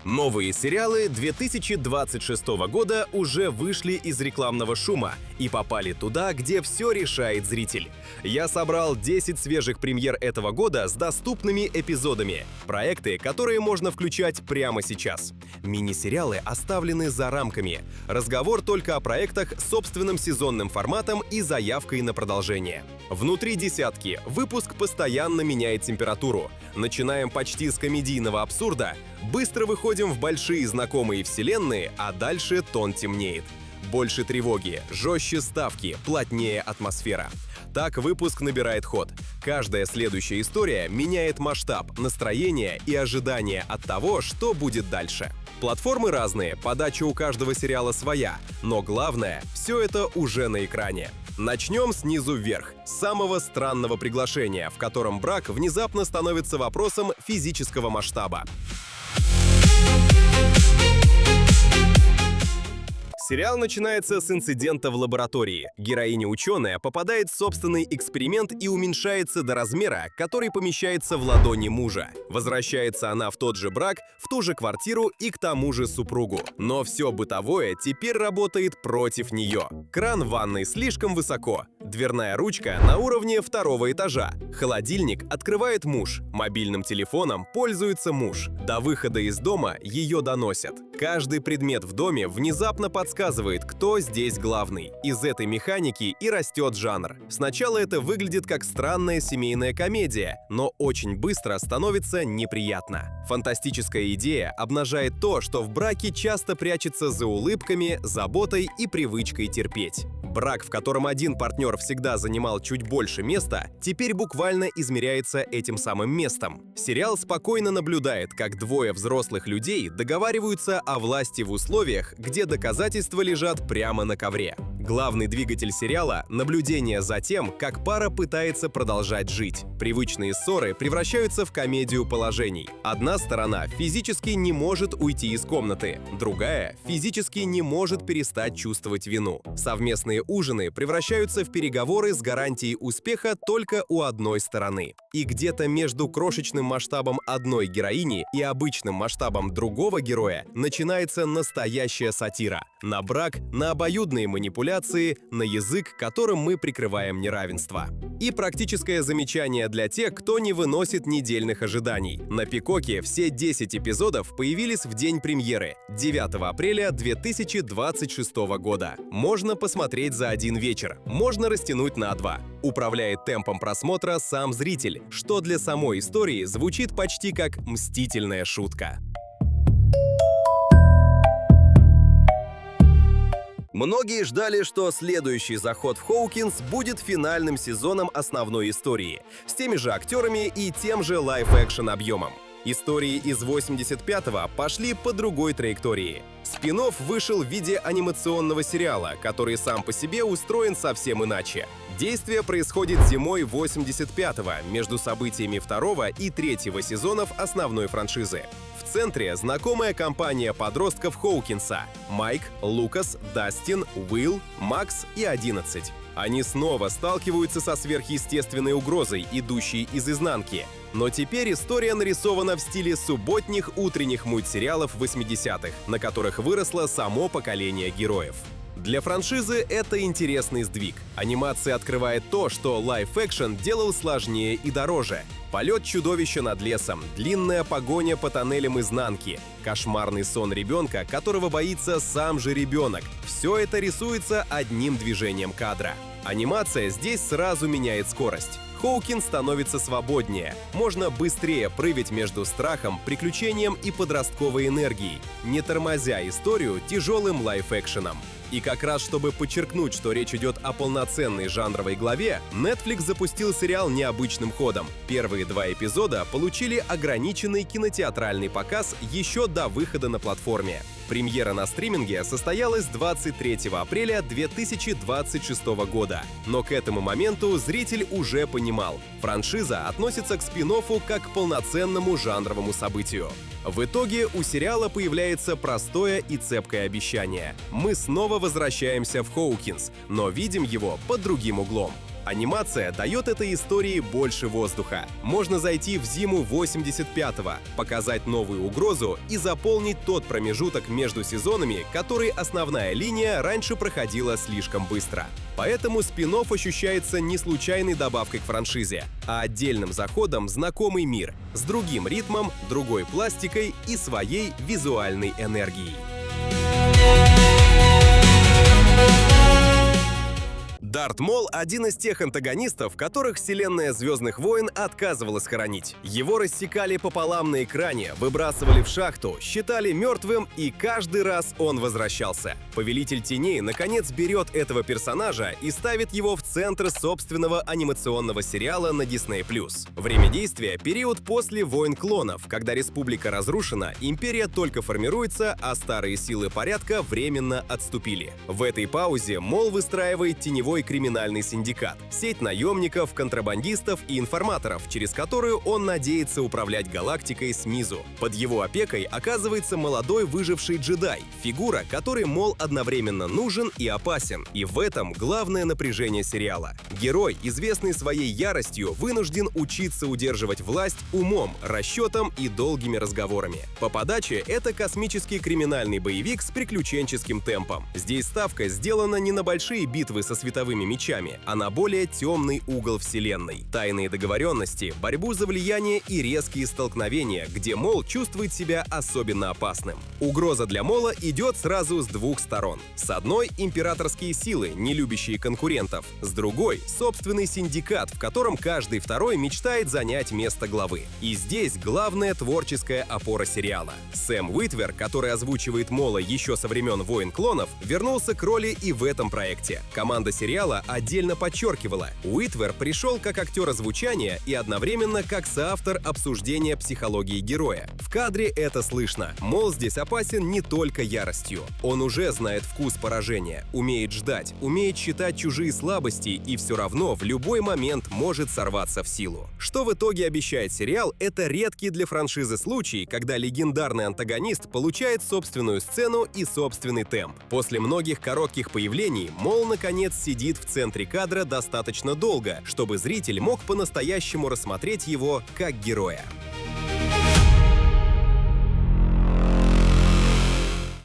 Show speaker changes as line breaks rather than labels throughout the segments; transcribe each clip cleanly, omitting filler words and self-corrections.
Новые сериалы 2026 года уже вышли из рекламного шума и попали туда, где все решает зритель. Я собрал 10 свежих премьер этого года с доступными эпизодами. Проекты, которые можно включать прямо сейчас. Мини-сериалы оставлены за рамками. Разговор только о проектах с собственным сезонным форматом и заявкой на продолжение. Внутри десятки. Выпуск постоянно меняет температуру. Начинаем почти с комедийного абсурда, быстро выходим в большие знакомые вселенные, а дальше тон темнеет. Больше тревоги, жестче ставки, плотнее атмосфера. Так выпуск набирает ход. Каждая следующая история меняет масштаб, настроение и ожидание от того, что будет дальше. Платформы разные, подача у каждого сериала своя, но главное – все это уже на экране. Начнем снизу вверх, с самого странного приглашения, в котором брак внезапно становится вопросом физического масштаба. Сериал начинается с инцидента в лаборатории. Героиня-ученая попадает в собственный эксперимент и уменьшается до размера, который помещается в ладони мужа. Возвращается она в тот же брак, в ту же квартиру и к тому же супругу. Но все бытовое теперь работает против нее. Кран в ванной слишком высоко. Дверная ручка на уровне второго этажа. Холодильник открывает муж. Мобильным телефоном пользуется муж. До выхода из дома ее доносят. Каждый предмет в доме внезапно подсказывает, кто здесь главный. Из этой механики и растет жанр. Сначала это выглядит как странная семейная комедия, но очень быстро становится неприятно. Фантастическая идея обнажает то, что в браке часто прячется за улыбками, заботой и привычкой терпеть. Брак, в котором один партнер всегда занимал чуть больше места, теперь буквально измеряется этим самым местом. Сериал спокойно наблюдает, как двое взрослых людей договариваются о власти в условиях, где доказательства лежат прямо на ковре. Главный двигатель сериала – наблюдение за тем, как пара пытается продолжать жить. Привычные ссоры превращаются в комедию положений. Одна сторона физически не может уйти из комнаты, другая физически не может перестать чувствовать вину. Совместные ужины превращаются в переговоры с гарантией успеха только у одной стороны. И где-то между крошечным масштабом одной героини и обычным масштабом другого героя начинается настоящая сатира. На брак, на обоюдные манипуляции, на язык, которым мы прикрываем неравенство. И практическое замечание для тех, кто не выносит недельных ожиданий. На Пикоке все 10 эпизодов появились в день премьеры, 9 апреля 2026 года. Можно посмотреть за один вечер, можно растянуть на 2. Управляет темпом просмотра сам зритель, что для самой истории звучит почти как мстительная шутка. Многие ждали, что следующий заход в Хоукинс будет финальным сезоном основной истории, с теми же актерами и тем же лайв-экшн объемом. Истории из 85-го пошли по другой траектории. Спин-офф вышел в виде анимационного сериала, который сам по себе устроен совсем иначе. Действие происходит зимой 85-го, между событиями второго и третьего сезонов основной франшизы. В центре знакомая компания подростков Хоукинса – Майк, Лукас, Дастин, Уилл, Макс и 11. Они снова сталкиваются со сверхъестественной угрозой, идущей из изнанки. Но теперь история нарисована в стиле субботних утренних мультсериалов 80-х, на которых выросло само поколение героев. Для франшизы это интересный сдвиг. Анимация открывает то, что лайв-экшн делал сложнее и дороже. Полет чудовища над лесом, длинная погоня по тоннелям изнанки, кошмарный сон ребенка, которого боится сам же ребенок. Все это рисуется одним движением кадра. Анимация здесь сразу меняет скорость. Хоукинс становится свободнее. Можно быстрее прыгать между страхом, приключением и подростковой энергией, не тормозя историю тяжелым лайв-экшеном. И как раз чтобы подчеркнуть, что речь идет о полноценной жанровой главе, Netflix запустил сериал необычным ходом. Первые 2 эпизода получили ограниченный кинотеатральный показ еще до выхода на платформе. Премьера на стриминге состоялась 23 апреля 2026 года. Но к этому моменту зритель уже понимал, франшиза относится к спин-оффу как к полноценному жанровому событию. В итоге у сериала появляется простое и цепкое обещание. Мы снова возвращаемся в Хоукинс, но видим его под другим углом. Анимация дает этой истории больше воздуха. Можно зайти в зиму 85-го, показать новую угрозу и заполнить тот промежуток между сезонами, который основная линия раньше проходила слишком быстро. Поэтому спин-офф ощущается не случайной добавкой к франшизе, а отдельным заходом в знакомый мир с другим ритмом, другой пластикой и своей визуальной энергией. Дарт Мол — один из тех антагонистов, которых вселенная «Звездных войн» отказывалась хоронить. Его рассекали пополам на экране, выбрасывали в шахту, считали мертвым, и каждый раз он возвращался. Повелитель Теней наконец берет этого персонажа и ставит его в центр собственного анимационного сериала на Disney+. Время действия — период после «Войн клонов», когда республика разрушена, империя только формируется, а старые силы порядка временно отступили. В этой паузе Мол выстраивает теневой криминальный синдикат, сеть наемников, контрабандистов и информаторов, через которую он надеется управлять галактикой снизу. Под его опекой оказывается молодой выживший джедай, фигура, которой Мол одновременно нужен и опасен. И в этом главное напряжение сериала. Герой, известный своей яростью, вынужден учиться удерживать власть умом, расчетом и долгими разговорами. По подаче это космический криминальный боевик с приключенческим темпом. Здесь ставка сделана не на большие битвы со световыми мечами, а на более темный угол вселенной. Тайные договоренности, борьбу за влияние и резкие столкновения, где Мол чувствует себя особенно опасным. Угроза для Мола идет сразу с двух сторон. С одной — императорские силы, не любящие конкурентов. С другой — собственный синдикат, в котором каждый второй мечтает занять место главы. И здесь главная творческая опора сериала. Сэм Уитвер, который озвучивает Мола еще со времен «Войн клонов», вернулся к роли и в этом проекте. Команда сериала отдельно подчеркивала, Уитвер пришел как актер озвучания и одновременно как соавтор обсуждения психологии героя. В кадре это слышно. Мол здесь опасен не только яростью. Он уже знает вкус поражения, умеет ждать, умеет считать чужие слабости и все равно в любой момент может сорваться в силу. Что в итоге обещает сериал, это редкий для франшизы случай, когда легендарный антагонист получает собственную сцену и собственный темп. После многих коротких появлений Мол наконец сидит в центре кадра достаточно долго, чтобы зритель мог по-настоящему рассмотреть его как героя.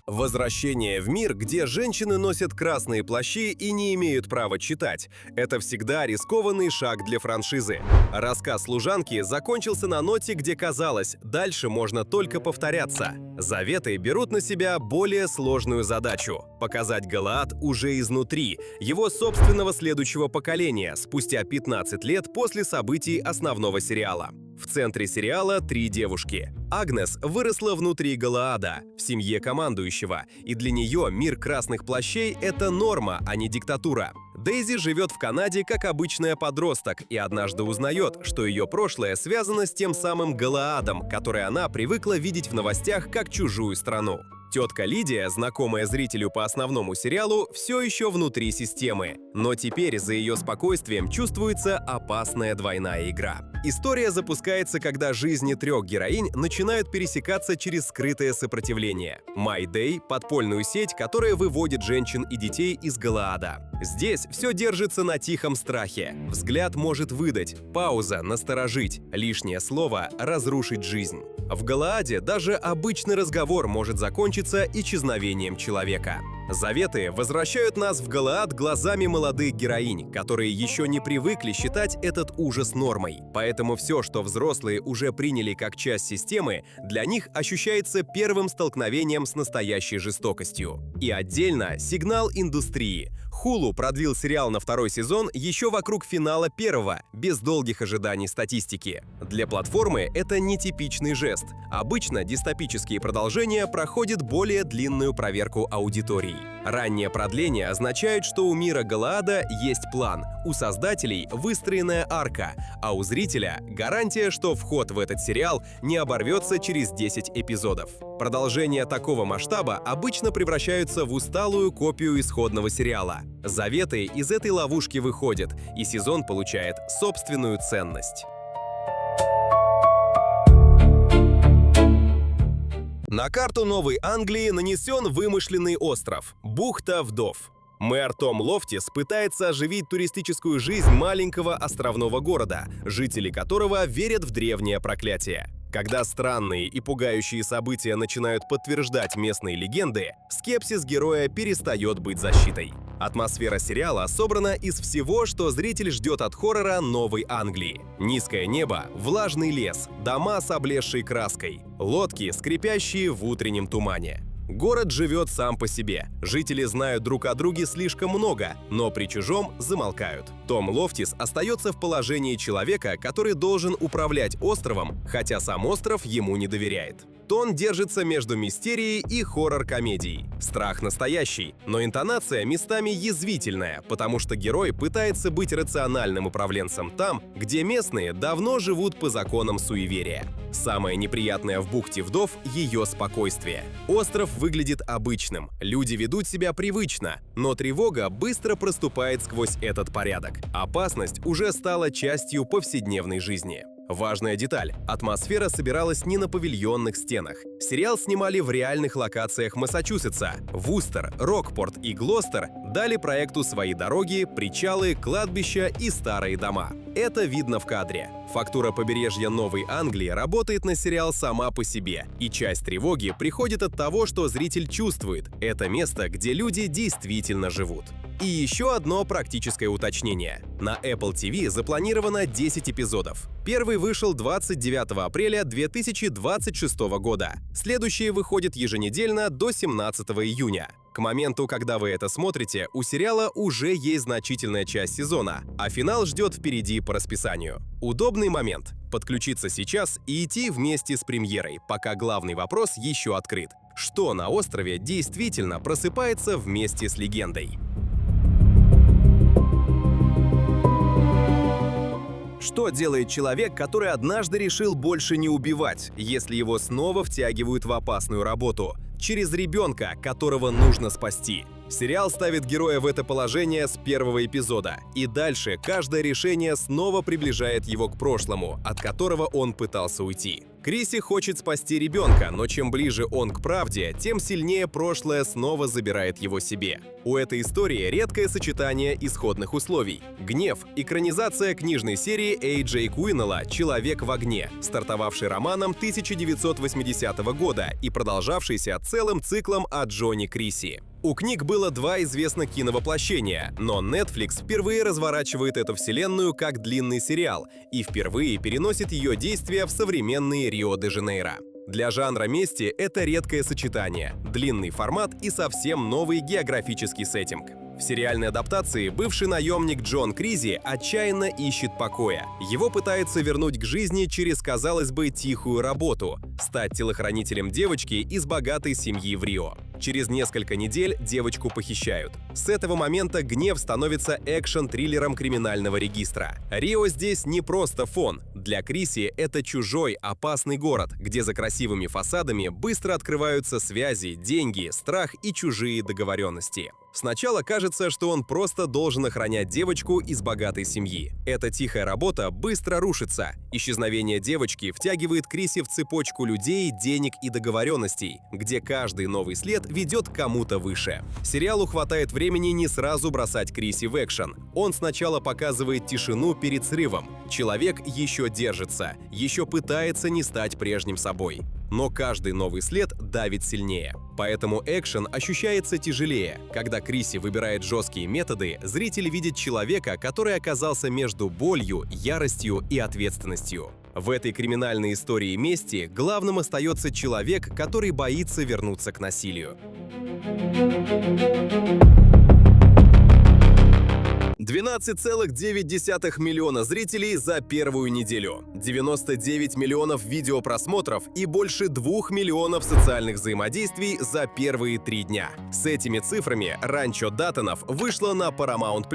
Возвращение в мир, где женщины носят красные плащи и не имеют права читать. Это всегда рискованный шаг для франшизы. Рассказ служанки закончился на ноте, где казалось, дальше можно только повторяться. Заветы берут на себя более сложную задачу – показать Галаад уже изнутри, его собственного следующего поколения, спустя 15 лет после событий основного сериала. В центре сериала 3 девушки. Агнес выросла внутри Галаада, в семье командующего, и для нее мир красных плащей – это норма, а не диктатура. Дейзи живет в Канаде как обычная подросток и однажды узнает, что ее прошлое связано с тем самым Галаадом, который она привыкла видеть в новостях как чужую страну. Тетка Лидия, знакомая зрителю по основному сериалу, все еще внутри системы. Но теперь за ее спокойствием чувствуется опасная двойная игра. История запускается, когда жизни 3 героинь начинают пересекаться через скрытое сопротивление. My Day — подпольную сеть, которая выводит женщин и детей из Галаада. Здесь все держится на тихом страхе. Взгляд может выдать, пауза — насторожить, лишнее слово — разрушить жизнь. В Галааде даже обычный разговор может закончиться исчезновением человека. Заветы возвращают нас в Галаад глазами молодых героинь, которые еще не привыкли считать этот ужас нормой. Поэтому все, что взрослые уже приняли как часть системы, для них ощущается первым столкновением с настоящей жестокостью. И отдельно сигнал индустрии. Hulu продлил сериал на 2-й сезон еще вокруг финала 1-го, без долгих ожиданий статистики. Для платформы это нетипичный жест. Обычно дистопические продолжения проходят более длинную проверку аудитории. Раннее продление означает, что у мира Галаада есть план, у создателей выстроенная арка, а у зрителя гарантия, что вход в этот сериал не оборвется через 10 эпизодов. Продолжения такого масштаба обычно превращаются в усталую копию исходного сериала. Заветы из этой ловушки выходят, и сезон получает собственную ценность. На карту Новой Англии нанесен вымышленный остров – бухта вдов. Мэр Том Лофтис пытается оживить туристическую жизнь маленького островного города, жители которого верят в древнее проклятие. Когда странные и пугающие события начинают подтверждать местные легенды, скепсис героя перестает быть защитой. Атмосфера сериала собрана из всего, что зритель ждет от хоррора Новой Англии. Низкое небо, влажный лес, дома с облезшей краской, лодки, скрипящие в утреннем тумане. Город живет сам по себе. Жители знают друг о друге слишком много, но при чужом замолкают. Том Лофтис остается в положении человека, который должен управлять островом, хотя сам остров ему не доверяет. Тон держится между мистерией и хоррор-комедией. Страх настоящий, но интонация местами язвительная, потому что герой пытается быть рациональным управленцем там, где местные давно живут по законам суеверия. Самое неприятное в бухте вдов – ее спокойствие. Остров выглядит обычным, люди ведут себя привычно, но тревога быстро проступает сквозь этот порядок. Опасность уже стала частью повседневной жизни. Важная деталь – атмосфера собиралась не на павильонных стенах. Сериал снимали в реальных локациях Массачусетса. Вустер, Рокпорт и Глостер дали проекту свои дороги, причалы, кладбища и старые дома. Это видно в кадре. Фактура побережья Новой Англии работает на сериал сама по себе, и часть тревоги приходит от того, что зритель чувствует – это место, где люди действительно живут. И еще одно практическое уточнение. На Apple TV запланировано 10 эпизодов. Первый вышел 29 апреля 2026 года. Следующие выходят еженедельно до 17 июня. К моменту, когда вы это смотрите, у сериала уже есть значительная часть сезона, а финал ждет впереди по расписанию. Удобный момент – подключиться сейчас и идти вместе с премьерой, пока главный вопрос еще открыт. Что на острове действительно просыпается вместе с легендой? Что делает человек, который однажды решил больше не убивать, если его снова втягивают в опасную работу? Через ребенка, которого нужно спасти. Сериал ставит героя в это положение с первого эпизода, и дальше каждое решение снова приближает его к прошлому, от которого он пытался уйти. Криси хочет спасти ребенка, но чем ближе он к правде, тем сильнее прошлое снова забирает его себе. У этой истории редкое сочетание исходных условий. Гнев – экранизация книжной серии A.J. Куиннелла «Человек в огне», стартовавший романом 1980 года и продолжавшийся целым циклом о Джоне Криси. У книг было два известных киновоплощения, но Netflix впервые разворачивает эту вселенную как длинный сериал и впервые переносит ее действия в современный Рио-де-Жанейро. Для жанра мести это редкое сочетание – длинный формат и совсем новый географический сеттинг. В сериальной адаптации бывший наемник Джон Кризи отчаянно ищет покоя. Его пытаются вернуть к жизни через, казалось бы, тихую работу – стать телохранителем девочки из богатой семьи в Рио. Через несколько недель девочку похищают. С этого момента гнев становится экшн-триллером криминального регистра. Рио здесь не просто фон. Для Криси это чужой, опасный город, где за красивыми фасадами быстро открываются связи, деньги, страх и чужие договоренности. Сначала кажется, что он просто должен охранять девочку из богатой семьи. Эта тихая работа быстро рушится. Исчезновение девочки втягивает Криси в цепочку людей, денег и договоренностей, где каждый новый след ведет к кому-то выше. Сериалу хватает времени не сразу бросать Криси в экшен. Он сначала показывает тишину перед срывом. Человек еще держится, еще пытается не стать прежним собой. Но каждый новый след давит сильнее. Поэтому экшен ощущается тяжелее. Когда Криси выбирает жесткие методы, зритель видит человека, который оказался между болью, яростью и ответственностью. В этой криминальной истории мести главным остается человек, который боится вернуться к насилию. 12,9 миллиона зрителей за первую неделю, 99 миллионов видеопросмотров и больше 2 миллионов социальных взаимодействий за первые 3 дня. С этими цифрами «Ранчо Даттонов» вышло на Paramount+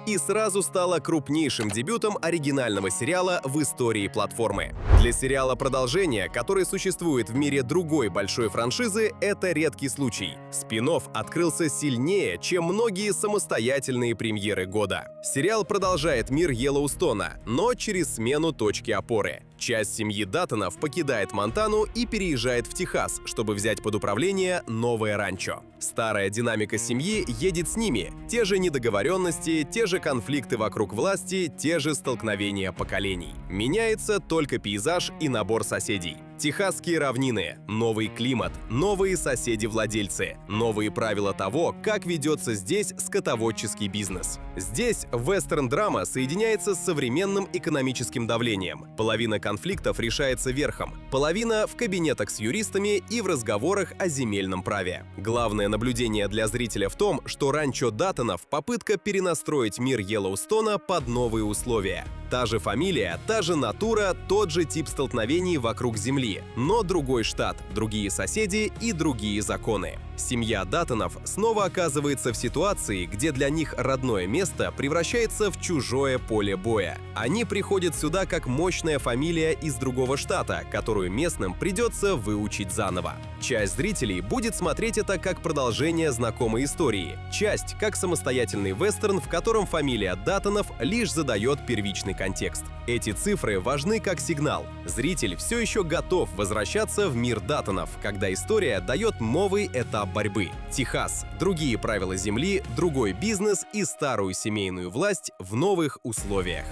и сразу стало крупнейшим дебютом оригинального сериала в истории платформы. Для сериала продолжение, который существует в мире другой большой франшизы, это редкий случай. Спин-офф открылся сильнее, чем многие самостоятельные премьеры года. Сериал продолжает мир Йеллоустона, но через смену точки опоры. Часть семьи Даттонов покидает Монтану и переезжает в Техас, чтобы взять под управление новое ранчо. Старая динамика семьи едет с ними. Те же недоговоренности, те же конфликты вокруг власти, те же столкновения поколений. Меняется только пейзаж и набор соседей. Техасские равнины, новый климат, новые соседи-владельцы, новые правила того, как ведется здесь скотоводческий бизнес. Здесь вестерн-драма соединяется с современным экономическим давлением. Половина конфликтов решается верхом, половина в кабинетах с юристами и в разговорах о земельном праве. Главное наблюдение для зрителя в том, что ранчо Даттонов — попытка перенастроить мир Йеллоустона под новые условия. Та же фамилия, та же натура, тот же тип столкновений вокруг земли, но другой штат, другие соседи и другие законы. Семья Даттонов снова оказывается в ситуации, где для них родное место превращается в чужое поле боя. Они приходят сюда как мощная фамилия из другого штата, которую местным придется выучить заново. Часть зрителей будет смотреть это как продолжение знакомой истории, часть как самостоятельный вестерн, в котором фамилия Даттонов лишь задает первичный контекст. Эти цифры важны как сигнал. Зритель все еще готов возвращаться в мир Даттонов, когда история дает новый этап борьбы. Техас, другие правила земли, другой бизнес и старую семейную власть в новых условиях.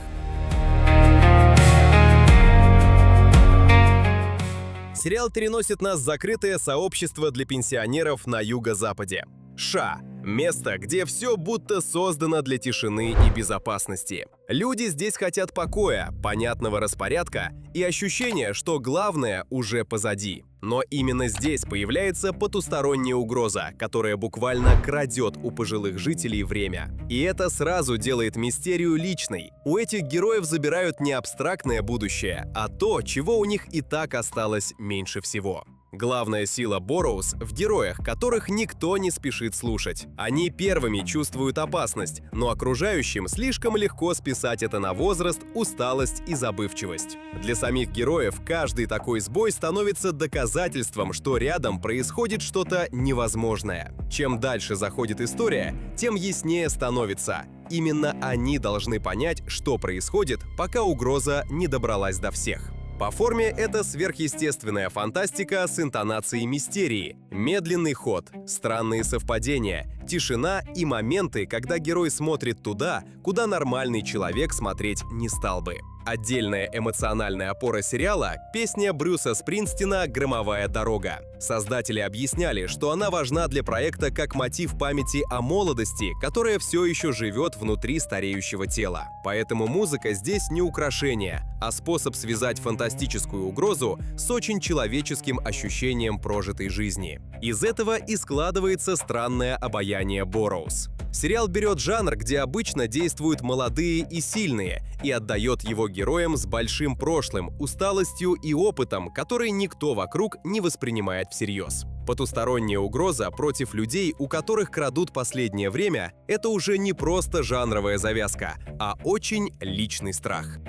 Сериал переносит нас в закрытое сообщество для пенсионеров на юго-западе. США. Место, где все будто создано для тишины и безопасности. Люди здесь хотят покоя, понятного распорядка и ощущения, что главное уже позади. Но именно здесь появляется потусторонняя угроза, которая буквально крадет у пожилых жителей время. И это сразу делает мистерию личной. У этих героев забирают не абстрактное будущее, а то, чего у них и так осталось меньше всего. Главная сила Борроуз в героях, которых никто не спешит слушать. Они первыми чувствуют опасность, но окружающим слишком легко списать это на возраст, усталость и забывчивость. Для самих героев каждый такой сбой становится доказательством, что рядом происходит что-то невозможное. Чем дальше заходит история, тем яснее становится. Именно они должны понять, что происходит, пока угроза не добралась до всех. По форме это сверхъестественная фантастика с интонацией мистерии, медленный ход, странные совпадения, тишина и моменты, когда герой смотрит туда, куда нормальный человек смотреть не стал бы. Отдельная эмоциональная опора сериала — песня Брюса Спрингстина «Громовая дорога». Создатели объясняли, что она важна для проекта как мотив памяти о молодости, которая все еще живет внутри стареющего тела. Поэтому музыка здесь не украшение, а способ связать фантастическую угрозу с очень человеческим ощущением прожитой жизни. Из этого и складывается странное обаяние Борроуз. Сериал берет жанр, где обычно действуют молодые и сильные, и отдает его героям с большим прошлым, усталостью и опытом, который никто вокруг не воспринимает всерьез. Потусторонняя угроза против людей, у которых крадут последнее время, это уже не просто жанровая завязка, а очень личный страх.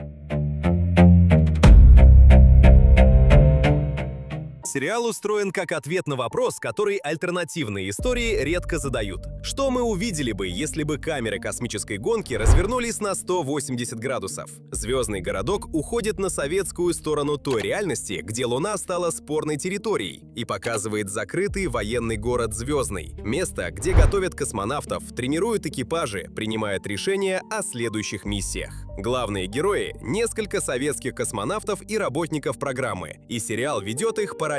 Сериал устроен как ответ на вопрос, который альтернативные истории редко задают. Что мы увидели бы, если бы камеры космической гонки развернулись на 180 градусов? Звездный городок уходит на советскую сторону той реальности, где Луна стала спорной территорией, и показывает закрытый военный город Звездный, место, где готовят космонавтов, тренируют экипажи, принимают решения о следующих миссиях. Главные герои — несколько советских космонавтов и работников программы, и сериал ведет их параллельно.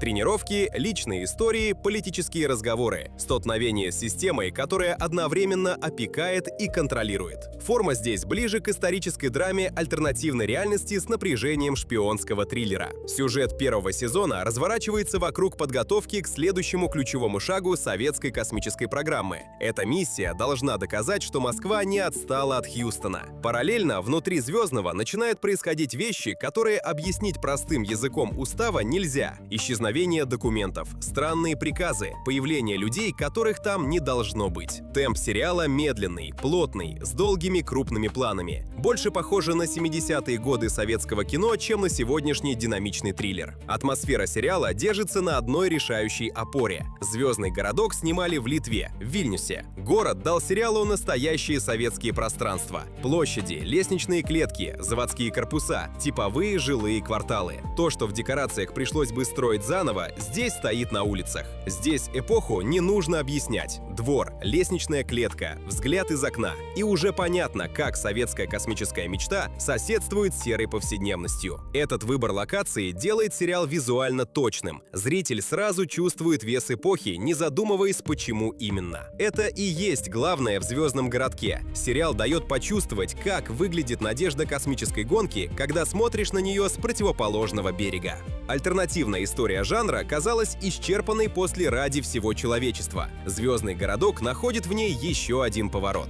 Тренировки, личные истории, политические разговоры, столкновения с системой, которая одновременно опекает и контролирует. Форма здесь ближе к исторической драме альтернативной реальности с напряжением шпионского триллера. Сюжет первого сезона разворачивается вокруг подготовки к следующему ключевому шагу советской космической программы. Эта миссия должна доказать, что Москва не отстала от Хьюстона. Параллельно внутри Звездного начинают происходить вещи, которые объяснить простым языком устава нельзя. Исчезновение документов, странные приказы, появление людей, которых там не должно быть. Темп сериала медленный, плотный, с долгими крупными планами. Больше похоже на 70-е годы советского кино, чем на сегодняшний динамичный триллер. Атмосфера сериала держится на одной решающей опоре. «Звездный городок» снимали в Литве, в Вильнюсе. Город дал сериалу настоящие советские пространства. Площади, лестничные клетки, заводские корпуса, типовые жилые кварталы. То, что в декорациях пришлось бы строить заново, здесь стоит на улицах. Здесь эпоху не нужно объяснять. Двор, лестничная клетка, взгляд из окна. И уже понятно, как советская космическая мечта соседствует с серой повседневностью. Этот выбор локации делает сериал визуально точным. Зритель сразу чувствует вес эпохи, не задумываясь, почему именно. Это и есть главное в «Звездном городке». Сериал дает почувствовать, как выглядит надежда космической гонки, когда смотришь на нее с противоположного берега. Альтернативная история жанра казалась исчерпанной после «Ради всего человечества». «Звездный городок» находит в ней еще один поворот.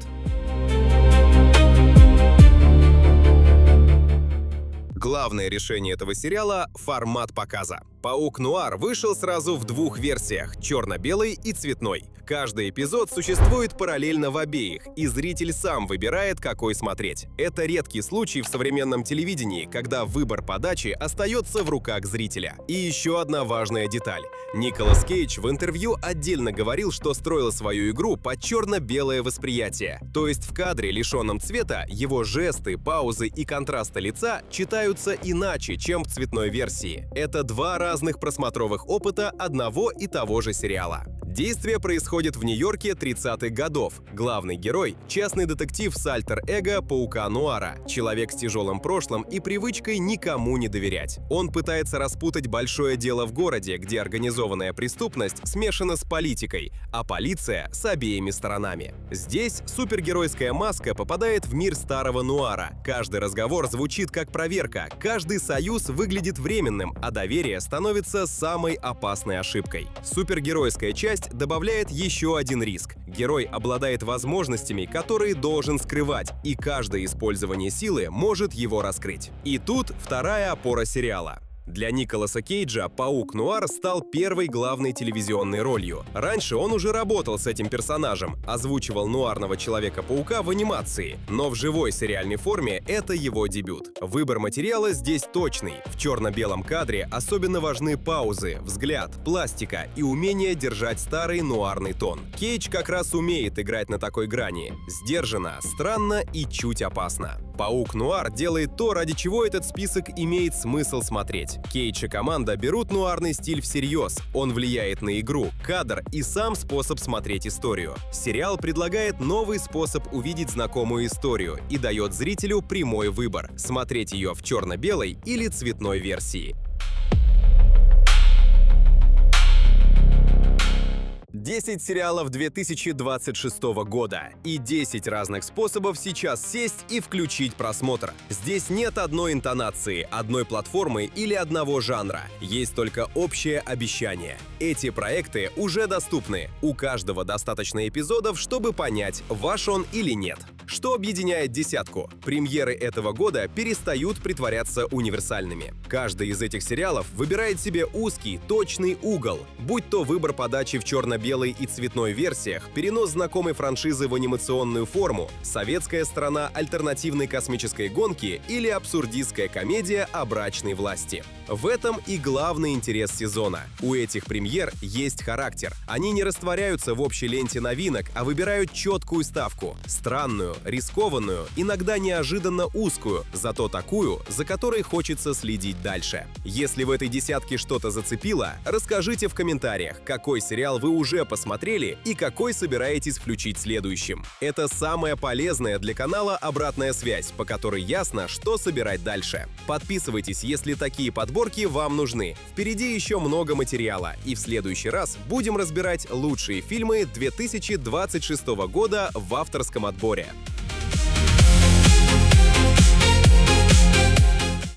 Главное решение этого сериала — формат показа. «Паук Нуар» вышел сразу в двух версиях — черно-белой и цветной. Каждый эпизод существует параллельно в обеих, и зритель сам выбирает, какой смотреть. Это редкий случай в современном телевидении, когда выбор подачи остается в руках зрителя. И еще одна важная деталь. Николас Кейдж в интервью отдельно говорил, что строил свою игру под черно-белое восприятие. То есть в кадре, лишенном цвета, его жесты, паузы и контраста лица читаются иначе, чем в цветной версии. Это два разных просмотровых опыта одного и того же сериала. Действие происходит в Нью-Йорке 30-х годов. Главный герой — частный детектив с альтер-эго Паука Нуара, человек с тяжелым прошлым и привычкой никому не доверять. Он пытается распутать большое дело в городе, где организованная преступность смешана с политикой, а полиция — с обеими сторонами. Здесь супергеройская маска попадает в мир старого Нуара. Каждый разговор звучит как проверка, каждый союз выглядит временным, а доверие становится самой опасной ошибкой. Супергеройская часть добавляет еще один риск. Герой обладает возможностями, которые должен скрывать, и каждое использование силы может его раскрыть. И тут вторая опора сериала. Для Николаса Кейджа Паук Нуар стал первой главной телевизионной ролью. Раньше он уже работал с этим персонажем, озвучивал нуарного Человека-паука в анимации, но в живой сериальной форме это его дебют. Выбор материала здесь точный. В черно-белом кадре особенно важны паузы, взгляд, пластика и умение держать старый нуарный тон. Кейдж как раз умеет играть на такой грани. Сдержанно, странно и чуть опасно. Паук Нуар делает то, ради чего этот список имеет смысл смотреть. Кейдж и команда берут нуарный стиль всерьез. Он влияет на игру, кадр и сам способ смотреть историю. Сериал предлагает новый способ увидеть знакомую историю и дает зрителю прямой выбор — смотреть ее в черно-белой или цветной версии. 10 сериалов 2026 года и 10 разных способов сейчас сесть и включить просмотр. Здесь нет одной интонации, одной платформы или одного жанра. Есть только общее обещание. Эти проекты уже доступны. У каждого достаточно эпизодов, чтобы понять, ваш он или нет. Что объединяет десятку? Премьеры этого года перестают притворяться универсальными. Каждый из этих сериалов выбирает себе узкий, точный угол. Будь то выбор подачи в черно-белой и цветной версиях, перенос знакомой франшизы в анимационную форму, советская сторона альтернативной космической гонки или абсурдистская комедия о брачной власти. В этом и главный интерес сезона. У этих премьер есть характер. Они не растворяются в общей ленте новинок, а выбирают четкую ставку. Странную, рискованную, иногда неожиданно узкую, зато такую, за которой хочется следить дальше. Если в этой десятке что-то зацепило, расскажите в комментариях, какой сериал вы уже посмотрели и какой собираетесь включить следующим. Это самая полезная для канала обратная связь, по которой ясно, что собирать дальше. Подписывайтесь, если такие подборки вам нужны. Впереди еще много материала, и в следующий раз будем разбирать лучшие фильмы 2026 года в авторском отборе.